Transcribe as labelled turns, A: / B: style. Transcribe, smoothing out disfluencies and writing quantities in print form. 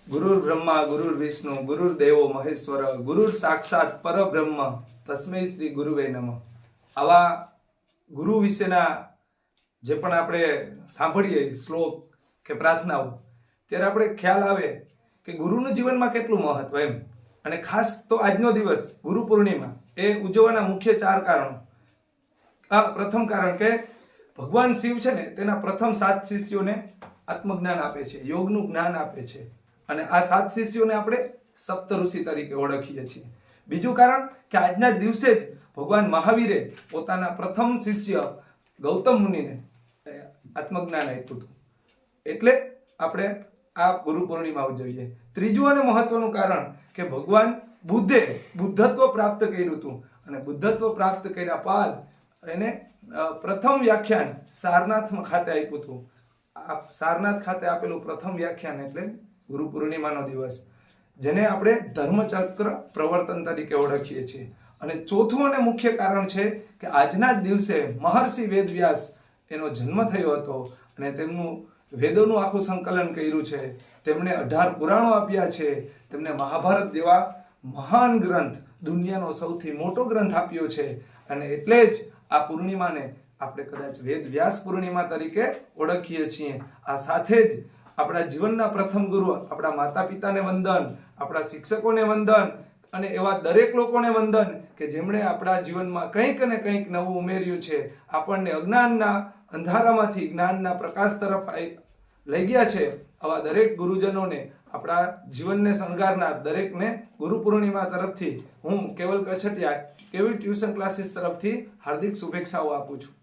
A: ગુરુર બ્રહ્મા ગુરુર વિષ્ણુ ગુરુર દેવો મહેશ્વર ગુરુર સાક્ષાત પરબ્રહ્મ તસ્મૈ શ્રી ગુરુવે નમઃ. આવા ગુરુ વિશેના જે પણ આપણે સાંભળીએ શ્લોક કે પ્રાર્થનાઓ, ત્યારે આપણે ખ્યાલ આવે કે ગુરુનું જીવનમાં કેટલું મહત્વ એમ. અને ખાસ તો આજનો દિવસ ગુરુ પૂર્ણિમા એ ઉજવવાના મુખ્ય 4 કારણો. પ્રથમ કારણ કે ભગવાન શિવ છે ને તેના પ્રથમ 7 શિષ્યોને આત્મજ્ઞાન આપે છે, યોગનું જ્ઞાન આપે છે, અને આ 7 શિષ્યોને આપણે સપ્ત ઋષિ તરીકે ઓળખીએ છીએ. બીજું કારણ કે આજના દિવસે જ ભગવાન મહાવીરે પોતાના પ્રથમ શિષ્ય ગૌતમ મુનિને આત્મજ્ઞાન આપ્યું હતું, એટલે આપણે આ ગુરુ પૂર્ણિમા ઉજવીએ. ત્રીજું અને મહત્વનું કારણ કે ભગવાન બુદ્ધે બુદ્ધત્વ પ્રાપ્ત કર્યું હતું, અને બુદ્ધત્વ પ્રાપ્ત કર્યા બાદ એને પ્રથમ વ્યાખ્યાન સારનાથ ખાતે આપ્યું હતું. આ સારનાથ ખાતે આપેલું પ્રથમ વ્યાખ્યાન એટલે ગુરુ પૂર્ણિમાનો દિવસ, જેને આપણે ધર્મચક્ર પ્રવર્તન તરીકે ઓળખીએ છીએ. અને ચોથું અને મુખ્ય કારણ છે કે આજના જ દિવસે મહર્ષિ વેદવ્યાસ એનો જન્મ થયો હતો, અને તેમનું વેદોનું આખું સંકલન કર્યું છે. તેમણે 18 પુરાણો આપ્યા છે. તેમને મહાભારત જેવા મહાન ગ્રંથ, દુનિયાનો સૌથી મોટો ગ્રંથ આપ્યો છે. અને એટલે જ આ પૂર્ણિમાને આપણે કદાચ વેદ વ્યાસ પૂર્ણિમા તરીકે ઓળખીએ છીએ. આ સાથે જ આપણા જીવનના પ્રથમ ગુરુ આપણા માતા પિતાને વંદન, આપણા શિક્ષકોને વંદન, અને એવા દરેક લોકોને વંદન કે જેમણે આપણા જીવનમાં કંઈક ને કંઈક નવું ઉમેર્યું છે, આપણને અજ્ઞાનના અંધારામાંથી જ્ઞાનના પ્રકાશ તરફ લઈ ગયા છે. આવા દરેક ગુરુજનોને, આપણા જીવનને શણગારનાર દરેકને ગુરુ પૂર્ણિમા તરફથી હું કેવલ કછટિયા કેવી ટ્યુશન ક્લાસીસ તરફથી હાર્દિક શુભેચ્છાઓ આપું છું.